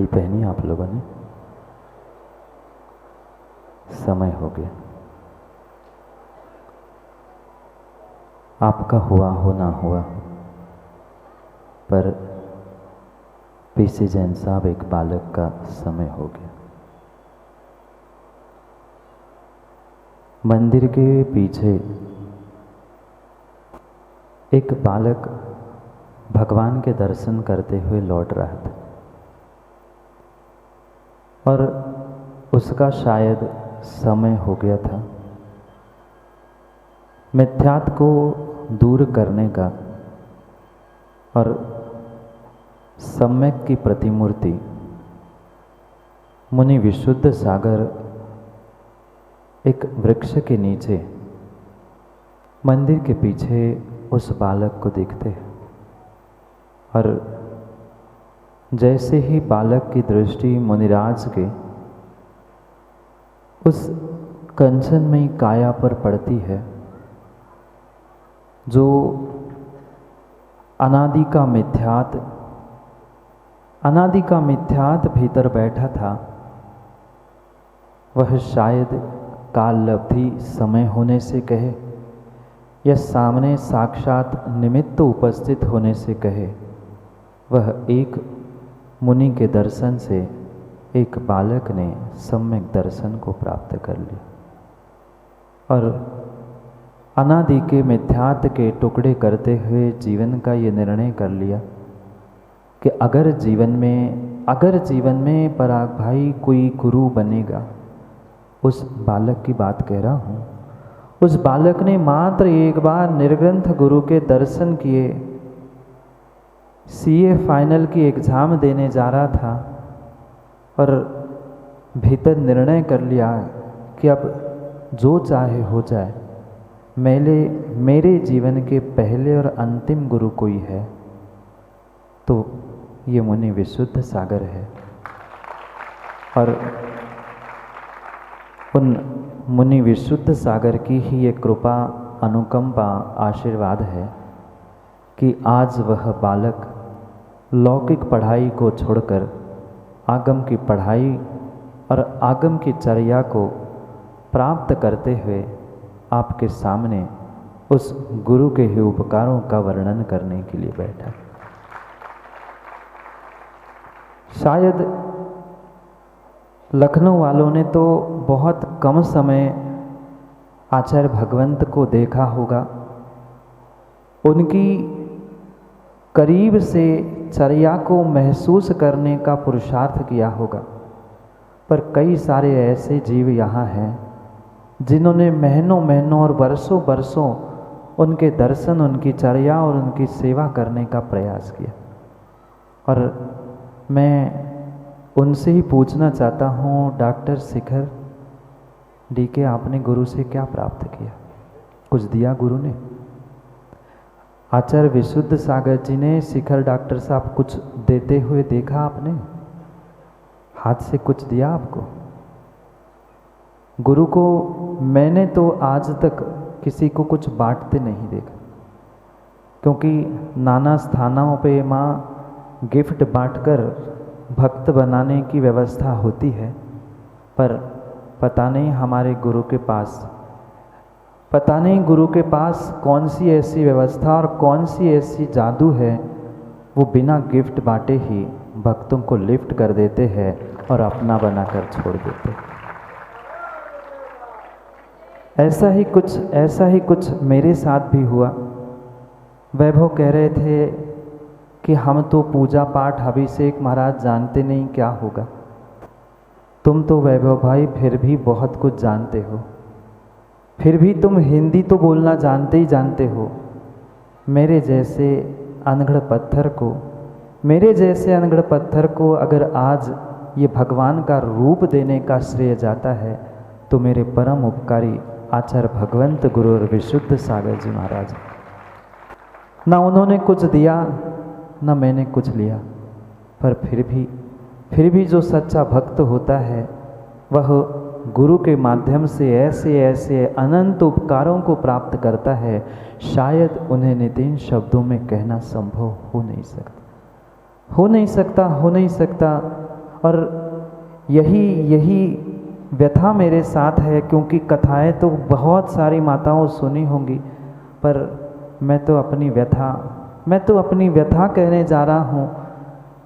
घड़ी पहनी आप लोगों ने? समय हो गया। आपका हुआ हो ना हुआ, पर पीसी जैन साहब एक बालक का समय हो गया। मंदिर के पीछे एक बालक भगवान के दर्शन करते हुए लौट रहा था और उसका शायद समय हो गया था मिथ्यात्व को दूर करने का और सम्यक की प्रतिमूर्ति मुनि विशुद्ध सागर एक वृक्ष के नीचे मंदिर के पीछे उस बालक को देखते हैं। और जैसे ही बालक की दृष्टि मुनिराज के उस कंचनमयी काया पर पड़ती है, जो अनादि का मिथ्यात भीतर बैठा था, वह शायद काललब्धि समय होने से कहे या सामने साक्षात निमित्त उपस्थित होने से कहे, वह एक मुनि के दर्शन से एक बालक ने सम्यक दर्शन को प्राप्त कर लिया और अनादि के मिथ्यात्व के टुकड़े करते हुए जीवन का ये निर्णय कर लिया कि अगर जीवन में पराग भाई कोई गुरु बनेगा, उस बालक की बात कह रहा हूँ, उस बालक ने मात्र एक बार निर्ग्रंथ गुरु के दर्शन किए, सीए फाइनल की एग्ज़ाम देने जा रहा था और भीतर निर्णय कर लिया कि अब जो चाहे हो जाए, मेरे जीवन के पहले और अंतिम गुरु कोई है तो ये मुनि विशुद्ध सागर है। और उन मुनि विशुद्ध सागर की ही ये कृपा, अनुकंपा, आशीर्वाद है कि आज वह बालक लौकिक पढ़ाई को छोड़कर आगम की पढ़ाई और आगम की चर्या को प्राप्त करते हुए आपके सामने उस गुरु के ही उपकारों का वर्णन करने के लिए बैठा। शायद लखनऊ वालों ने तो बहुत कम समय आचार्य भगवंत को देखा होगा, उनकी करीब से चर्या को महसूस करने का पुरुषार्थ किया होगा, पर कई सारे ऐसे जीव यहाँ हैं जिन्होंने महीनों और वर्षों उनके दर्शन, उनकी चर्या और उनकी सेवा करने का प्रयास किया। और मैं उनसे ही पूछना चाहता हूँ, डॉक्टर शिखर डीके, आपने गुरु से क्या प्राप्त किया? कुछ दिया गुरु ने? आचार्य विशुद्ध सागर जी ने शिखर डॉक्टर साहब कुछ देते हुए देखा आपने? हाथ से कुछ दिया आपको? गुरु को मैंने तो आज तक किसी को कुछ बांटते नहीं देखा, क्योंकि नाना स्थानों पे माँ गिफ्ट बांटकर भक्त बनाने की व्यवस्था होती है, पर पता नहीं हमारे गुरु के पास कौन सी ऐसी व्यवस्था और कौन सी ऐसी जादू है, वो बिना गिफ्ट बांटे ही भक्तों को लिफ्ट कर देते हैं और अपना बनाकर छोड़ देते हैं। ऐसा ही कुछ मेरे साथ भी हुआ। वैभव कह रहे थे कि हम तो पूजा पाठ अभिषेक महाराज जानते नहीं क्या होगा। तुम तो वैभव भाई फिर भी बहुत कुछ जानते हो, फिर भी तुम हिंदी तो बोलना जानते हो। मेरे जैसे अनगढ़ पत्थर को अगर आज ये भगवान का रूप देने का श्रेय जाता है तो मेरे परम उपकारी आचार्य भगवंत गुरु और विशुद्ध सागर जी महाराज। ना उन्होंने कुछ दिया ना मैंने कुछ लिया, पर फिर भी जो सच्चा भक्त होता है वह गुरु के माध्यम से ऐसे अनंत उपकारों को प्राप्त करता है, शायद उन्हें नितिन शब्दों में कहना संभव हो नहीं सकता। और यही व्यथा मेरे साथ है, क्योंकि कथाएं तो बहुत सारी माताओं सुनी होंगी, पर मैं तो अपनी व्यथा कहने जा रहा हूँ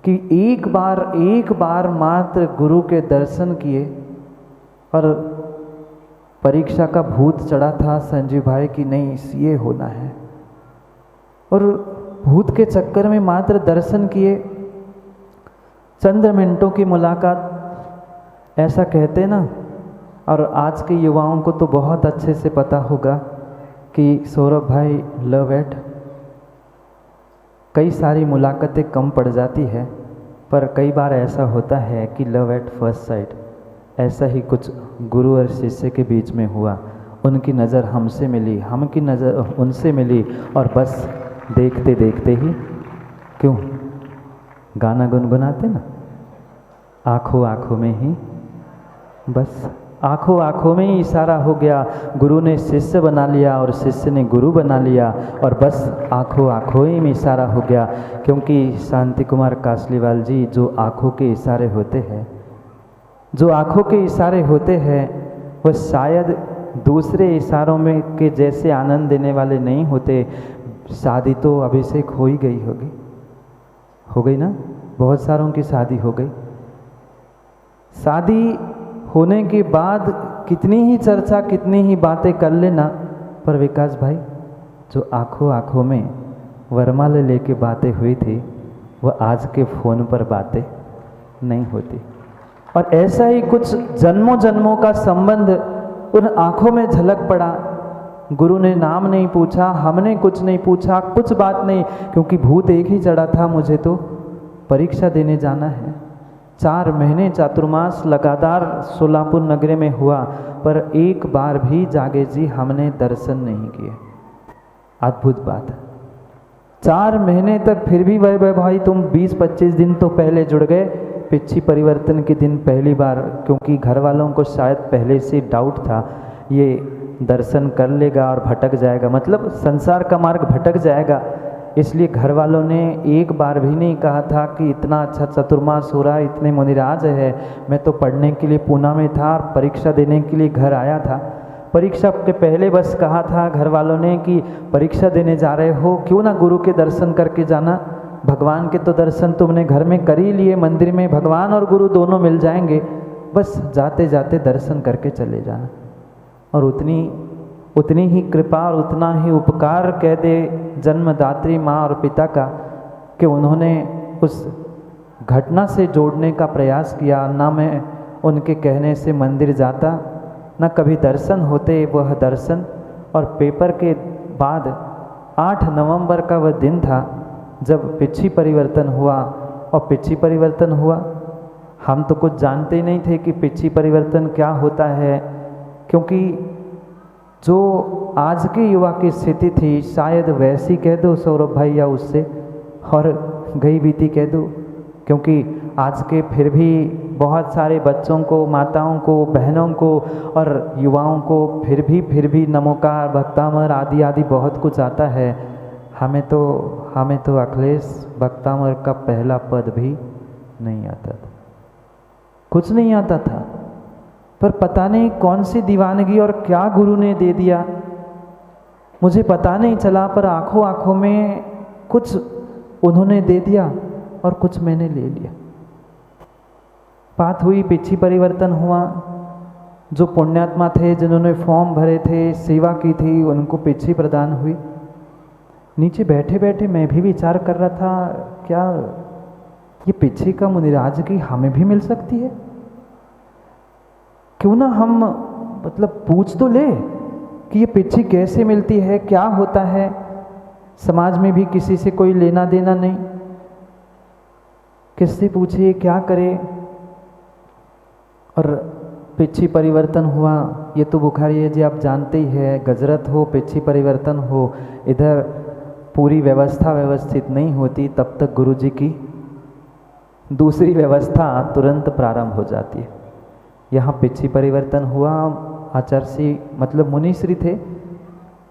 कि एक बार मात्र गुरु के दर्शन किए और परीक्षा का भूत चढ़ा था संजीव भाई की नहीं ये होना है, और भूत के चक्कर में मात्र दर्शन किए, चंद मिनटों की मुलाकात, ऐसा कहते ना। और आज के युवाओं को तो बहुत अच्छे से पता होगा कि सौरभ भाई लव एट, कई सारी मुलाकातें कम पड़ जाती है, पर कई बार ऐसा होता है कि लव एट फर्स्ट साइट, ऐसा ही कुछ गुरु और शिष्य के बीच में हुआ। उनकी नज़र हमसे मिली, हमकी नज़र उनसे मिली, और बस देखते देखते ही, क्यों गाना गुनगुनाते ना, आँखों आँखों में ही, बस आँखों आँखों में ही इशारा हो गया। गुरु ने शिष्य बना लिया और शिष्य ने गुरु बना लिया, और बस आँखों आँखों ही में इशारा हो गया। क्योंकि शांति कुमार कासलीवाल जी, जो आँखों के इशारे होते हैं वह शायद दूसरे इशारों में के जैसे आनंद देने वाले नहीं होते। शादी तो अभिषेक हो ही गई हो गई ना, बहुत सारों की शादी हो गई। शादी होने के बाद कितनी ही चर्चा, कितनी ही बातें कर लेना, पर विकास भाई जो आँखों आँखों में वरमाला लेके बातें हुई थी, वह आज के फ़ोन पर बातें नहीं होती। और ऐसा ही कुछ जन्मों जन्मों का संबंध उन आँखों में झलक पड़ा। गुरु ने नाम नहीं पूछा, हमने कुछ नहीं पूछा, कुछ बात नहीं, क्योंकि भूत एक ही चढ़ा था, मुझे तो परीक्षा देने जाना है। 4 महीने चातुर्मास लगातार सोलापुर नगरी में हुआ, पर एक बार भी जागे जी हमने दर्शन नहीं किए। अद्भुत बात है। 4 महीने तक फिर भी भाई तुम 20-25 दिन तो पहले जुड़ गए, पिछी परिवर्तन के दिन पहली बार, क्योंकि घर वालों को शायद पहले से डाउट था ये दर्शन कर लेगा और भटक जाएगा, मतलब संसार का मार्ग भटक जाएगा, इसलिए घर वालों ने एक बार भी नहीं कहा था कि इतना अच्छा चतुर्मास हो रहा है, इतने मुनिराज है। मैं तो पढ़ने के लिए पूना में था और परीक्षा देने के लिए घर आया था। परीक्षा के पहले बस कहा था घर वालों ने कि परीक्षा देने जा रहे हो, क्यों ना गुरु के दर्शन करके जाना। भगवान के तो दर्शन तुमने घर में कर ही लिए, मंदिर में भगवान और गुरु दोनों मिल जाएंगे, बस जाते जाते दर्शन करके चले जाना। और उतनी ही कृपा और उतना ही उपकार कह दे जन्मदात्री माँ और पिता का, कि उन्होंने उस घटना से जोड़ने का प्रयास किया। ना मैं उनके कहने से मंदिर जाता, ना कभी दर्शन होते वह दर्शन। और पेपर के बाद 8 नवंबर का वह दिन था जब पिछी परिवर्तन हुआ। और पिछी परिवर्तन हुआ, हम तो कुछ जानते ही नहीं थे कि पिछी परिवर्तन क्या होता है, क्योंकि जो आज के युवा की स्थिति थी शायद वैसी कह दो सौरभ भाई, या उससे और गई बीती कह दो, क्योंकि आज के फिर भी बहुत सारे बच्चों को, माताओं को, बहनों को और युवाओं को फिर भी नमोकार, भक्तामर आदि आदि बहुत कुछ आता है। हमें तो अखिलेश भक्तामर का पहला पद भी नहीं आता था, कुछ नहीं आता था, पर पता नहीं कौन सी दीवानगी और क्या गुरु ने दे दिया, मुझे पता नहीं चला, पर आंखों आंखों में कुछ उन्होंने दे दिया और कुछ मैंने ले लिया। बात हुई, पिछी परिवर्तन हुआ। जो पुण्यात्मा थे, जिन्होंने फॉर्म भरे थे, सेवा की थी, उनको पिछी प्रदान हुई। नीचे बैठे बैठे मैं भी विचार कर रहा था, क्या ये पिछी का मुनिराज की हमें भी मिल सकती है? क्यों ना हम मतलब पूछ तो ले कि ये पिछी कैसे मिलती है, क्या होता है। समाज में भी किसी से कोई लेना देना नहीं, किससे पूछिए क्या करे। और पिछी परिवर्तन हुआ, ये तो बुखारी है जी, आप जानते ही है, गजरत हो, पिछी परिवर्तन हो, इधर पूरी व्यवस्था व्यवस्थित नहीं होती, तब तक गुरुजी की दूसरी व्यवस्था तुरंत प्रारंभ हो जाती है। यहाँ पिछी परिवर्तन हुआ, आचार्य मतलब मुनिश्री थे,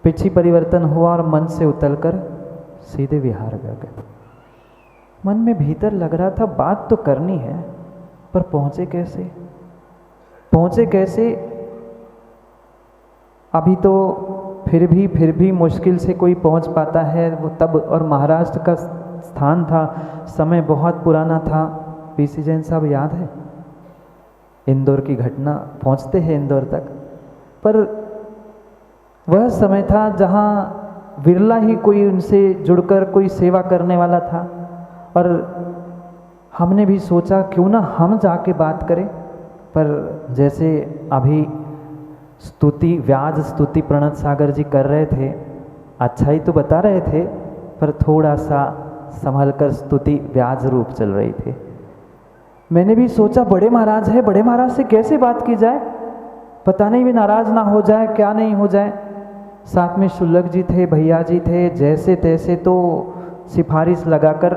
पिछी परिवर्तन हुआ और मन से उतरकर सीधे विहार गए। मन में भीतर लग रहा था बात तो करनी है, पर पहुँचे कैसे? पहुँचे कैसे? अभी तो फिर भी मुश्किल से कोई पहुँच पाता है वो तब, और महाराष्ट्र का स्थान था, समय बहुत पुराना था। पीसी जैन साहब याद है इंदौर की घटना, पहुँचते हैं इंदौर तक, पर वह समय था जहाँ विरला ही कोई उनसे जुड़कर कोई सेवा करने वाला था। और हमने भी सोचा क्यों ना हम जाके बात करें, पर जैसे अभी व्याज स्तुति प्रणत सागर जी कर रहे थे, अच्छा ही तो बता रहे थे, पर थोड़ा सा संभल कर स्तुति व्याज रूप चल रही थी। मैंने भी सोचा बड़े महाराज है, बड़े महाराज से कैसे बात की जाए, पता नहीं भी नाराज ना हो जाए, क्या नहीं हो जाए। साथ में शुल्लक जी थे, भैया जी थे, जैसे तैसे तो सिफारिश लगाकर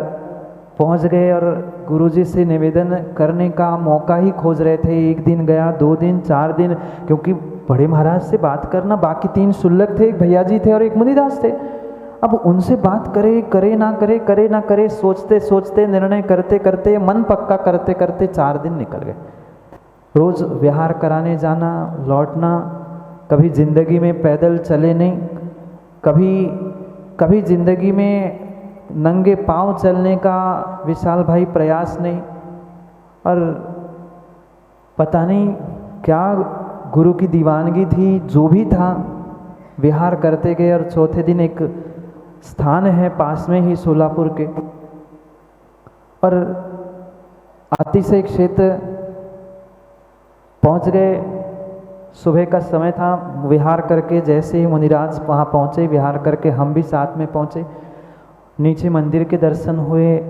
पहुंच गए और गुरुजी से निवेदन करने का मौका ही खोज रहे थे। एक दिन गया, 2 दिन, 4 दिन, क्योंकि बड़े महाराज से बात करना, बाकी 3 शुल्लक थे, एक भैया जी थे और एक मुनिदास थे। अब उनसे बात करे ना करे, सोचते सोचते, निर्णय करते करते, मन पक्का करते करते 4 दिन निकल गए। रोज़ विहार कराने जाना, लौटना, कभी ज़िंदगी में पैदल चले नहीं, कभी ज़िंदगी में नंगे पांव चलने का विशाल भाई प्रयास नहीं। और पता नहीं क्या गुरु की दीवानगी थी, जो भी था, विहार करते गए। और चौथे दिन एक स्थान है पास में ही सोलापुर के, और अतिशय क्षेत्र पहुंच गए। सुबह का समय था, विहार करके जैसे ही मुनिराज वहाँ पहुँचे, विहार करके हम भी साथ में पहुँचे। नीचे मंदिर के दर्शन हुए,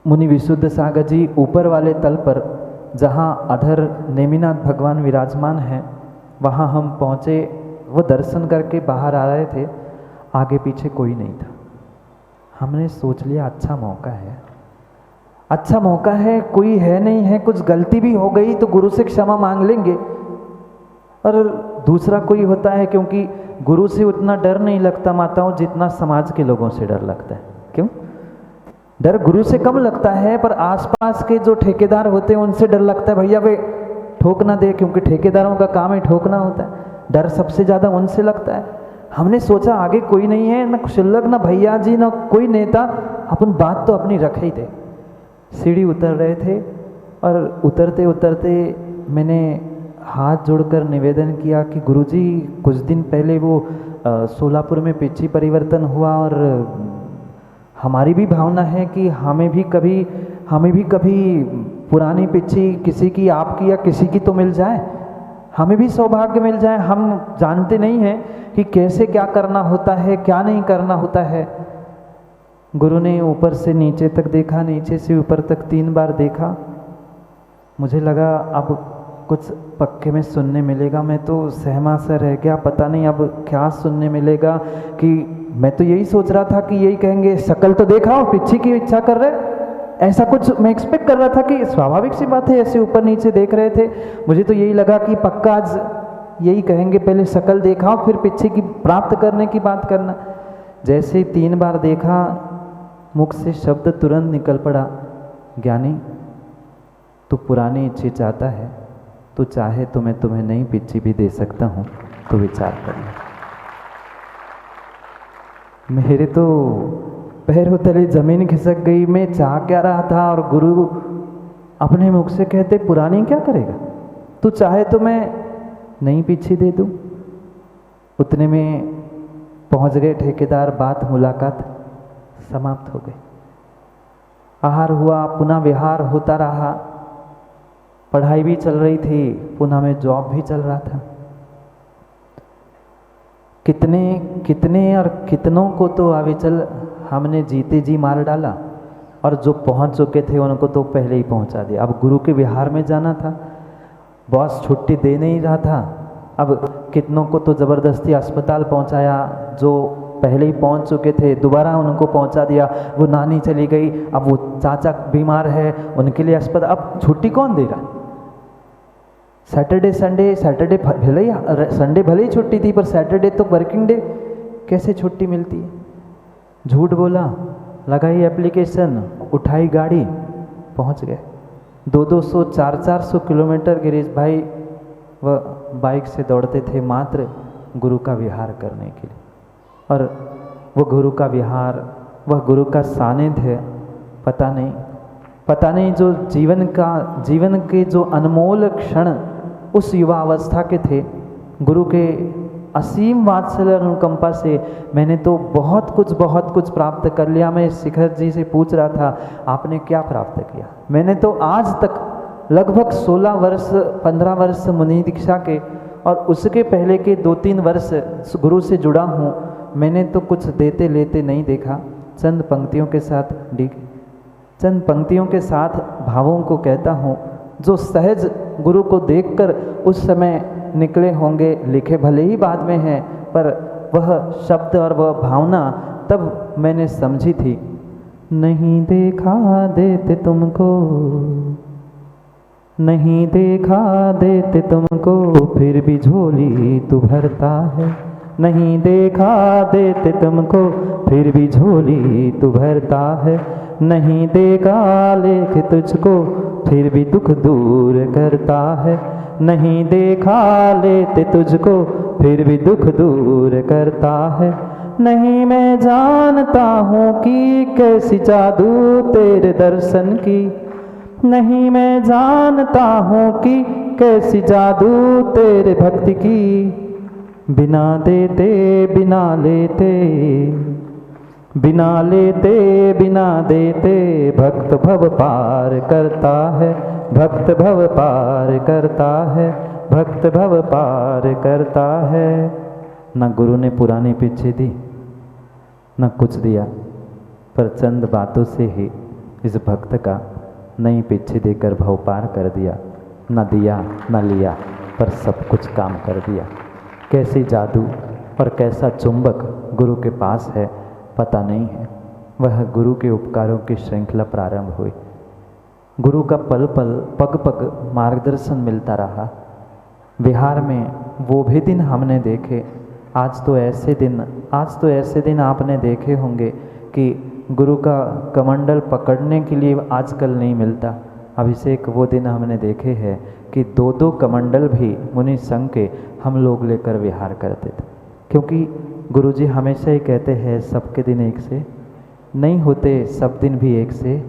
मुनि विशुद्ध सागर जी ऊपर वाले तल पर जहाँ अधर नेमिनाथ भगवान विराजमान हैं, वहाँ हम पहुँचे। वो दर्शन करके बाहर आ रहे थे, आगे पीछे कोई नहीं था। हमने सोच लिया अच्छा मौका है, कोई है नहीं है, कुछ गलती भी हो गई तो गुरु से क्षमा मांग लेंगे। और दूसरा कोई होता है, क्योंकि गुरु से उतना डर नहीं लगता माताओं जितना समाज के लोगों से डर लगता है। क्यों? डर गुरु से कम लगता है, पर आसपास के जो ठेकेदार होते हैं उनसे डर लगता है, भैया वे ठोक ना दे, क्योंकि ठेकेदारों का काम ही ठोकना होता है। डर सबसे ज़्यादा उनसे लगता है। हमने सोचा आगे कोई नहीं है, ना शुल्लक, ना भैया जी, ना कोई नेता, अपन बात तो अपनी रख ही दे। सीढ़ी उतर रहे थे और उतरते उतरते मैंने हाथ जोड़कर निवेदन किया कि गुरुजी, कुछ दिन पहले वो सोलापुर में पिछी परिवर्तन हुआ और हमारी भी भावना है कि हमें भी कभी पुरानी पिछी किसी की, आपकी या किसी की तो मिल जाए, हमें भी सौभाग्य मिल जाए। हम जानते नहीं हैं कि कैसे क्या करना होता है, क्या नहीं करना होता है। गुरु ने ऊपर से नीचे तक देखा, नीचे से ऊपर तक 3 बार देखा। मुझे लगा अब कुछ पक्के में सुनने मिलेगा। मैं तो सहमा सा रह गया, पता नहीं अब क्या सुनने मिलेगा। कि मैं तो यही सोच रहा था कि यही कहेंगे शकल तो देखा हो, पिछी की इच्छा कर रहे, ऐसा कुछ मैं एक्सपेक्ट कर रहा था कि स्वाभाविक सी बात है, ऐसे ऊपर नीचे देख रहे थे। मुझे तो यही लगा कि पक्का आज यही कहेंगे, पहले शकल देखा फिर पिछी की प्राप्त करने की बात करना। जैसे 3 बार देखा, मुख से शब्द तुरंत निकल पड़ा, ज्ञानी तू पुरानी इच्छा चाहता है, तो चाहे तो मैं तुम्हें नई पिच्ची भी दे सकता हूँ, तो विचार करना। मेरे तो पैरों तले जमीन खिसक गई। मैं चाह क्या रहा था और गुरु अपने मुख से कहते पुरानी क्या करेगा, तू चाहे तो मैं नई पिच्ची दे दूँ। उतने में पहुँच गए ठेकेदार, बात मुलाकात समाप्त हो गई। आहार हुआ, पुनः विहार होता रहा, पढ़ाई भी चल रही थी, पुणे में जॉब भी चल रहा था। कितने और कितनों को तो अविचल हमने जीते जी मार डाला, और जो पहुंच चुके थे उनको तो पहले ही पहुंचा दिया। अब गुरु के विहार में जाना था, बॉस छुट्टी दे नहीं रहा था। अब कितनों को तो ज़बरदस्ती अस्पताल पहुंचाया, जो पहले ही पहुंच चुके थे दोबारा उनको पहुंचा दिया। वो नानी चली गई, अब वो चाचा बीमार है, उनके लिए अस्पताल। अब छुट्टी कौन दे रहा? सैटरडे संडे भले ही छुट्टी थी, पर सैटरडे तो वर्किंग डे, कैसे छुट्टी मिलती है? झूठ बोला, लगाई एप्लीकेशन, उठाई गाड़ी, पहुंच गए। 200 400 किलोमीटर गिरीश भाई वह बाइक से दौड़ते थे मात्र गुरु का विहार करने के लिए। और वह गुरु का विहार, वह गुरु का सानिध्य, पता नहीं जो जीवन के जो अनमोल क्षण उस युवा अवस्था के थे, गुरु के असीम वात्सल्य और अनुकंपा से मैंने तो बहुत कुछ प्राप्त कर लिया। मैं शिखर जी से पूछ रहा था, आपने क्या प्राप्त किया? मैंने तो आज तक लगभग 16 वर्ष 15 वर्ष मुनि दीक्षा के और उसके पहले के 2-3 वर्ष गुरु से जुड़ा हूँ, मैंने तो कुछ देते लेते नहीं देखा। चंद पंक्तियों के साथ भावों को कहता हूँ, जो सहज गुरु को देखकर उस समय निकले होंगे, लिखे भले ही बाद में हैं, पर वह शब्द और वह भावना तब मैंने समझी थी। नहीं देखा देते तुमको, नहीं देखा देते तुमको, फिर भी झोली तू भरता है। नहीं देखा देते तुमको, फिर भी झोली तू भरता है। नहीं देखा लेख तुझको, फिर भी दुख दूर करता है। नहीं देखा लेते तुझको, फिर भी दुख दूर करता है। नहीं मैं जानता हूँ कि कैसी जादू तेरे दर्शन की, नहीं मैं जानता हूँ कि कैसी जादू तेरे भक्ति की। बिना देते बिना लेते, बिना लेते बिना देते, भक्त भव पार करता है। भक्त भव पार करता है, भक्त भव पार करता है। न गुरु ने पुरानी पीछे दी, न कुछ दिया, पर चंद बातों से ही इस भक्त का नई पीछे देकर भव पार कर दिया। न दिया न लिया, पर सब कुछ काम कर दिया। कैसी जादू और कैसा चुंबक गुरु के पास है पता नहीं है। वह गुरु के उपकारों की श्रृंखला प्रारंभ हुई। गुरु का पल पल पग पग मार्गदर्शन मिलता रहा। बिहार में वो भी दिन हमने देखे। आज तो ऐसे दिन आपने देखे होंगे कि गुरु का कमंडल पकड़ने के लिए आजकल नहीं मिलता। अभिषेक वो दिन हमने देखे हैं कि 2-2 कमंडल भी मुनि संघ के हम लोग लेकर विहार करते थे, क्योंकि गुरुजी हमेशा ही कहते हैं सबके दिन एक से नहीं होते, सब दिन भी एक से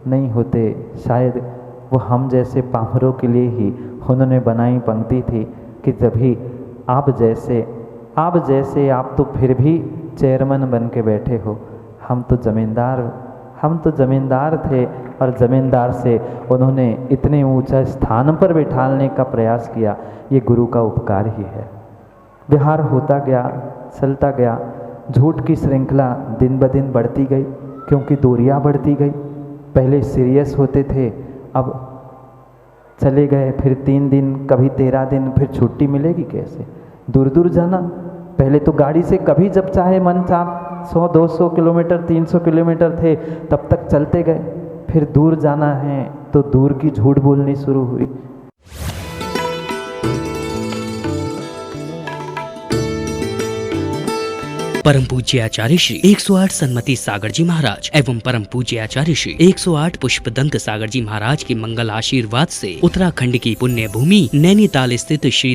नहीं होते। शायद वो हम जैसे पामरों के लिए ही उन्होंने बनाई पंक्ति थी कि जभी आप तो फिर भी चेयरमैन बन के बैठे हो, हम तो जमींदार थे और जमींदार से उन्होंने इतने ऊंचा स्थान पर बिठाने का प्रयास किया। ये गुरु का उपकार ही है। विहार होता गया, चलता गया। झूठ की श्रृंखला दिन ब दिन बढ़ती गई, क्योंकि दूरियां बढ़ती गई। पहले सीरियस होते थे, अब चले गए, फिर 3 दिन, कभी 13 दिन, फिर छुट्टी मिलेगी कैसे? दूर दूर जाना। पहले तो गाड़ी से कभी जब चाहे मन चाह 100-200 किलोमीटर 300 किलोमीटर थे तब तक चलते गए। फिर दूर जाना है तो दूर की झूठ बोलनी शुरू हुई। परम पूज्य आचार्य श्री 108 सन्मति सागर जी महाराज एवं परम पूज्य आचार्य श्री 108 पुष्पदंत सागर जी महाराज के मंगल आशीर्वाद से उत्तराखंड की पुण्य भूमि नैनीताल स्थित श्री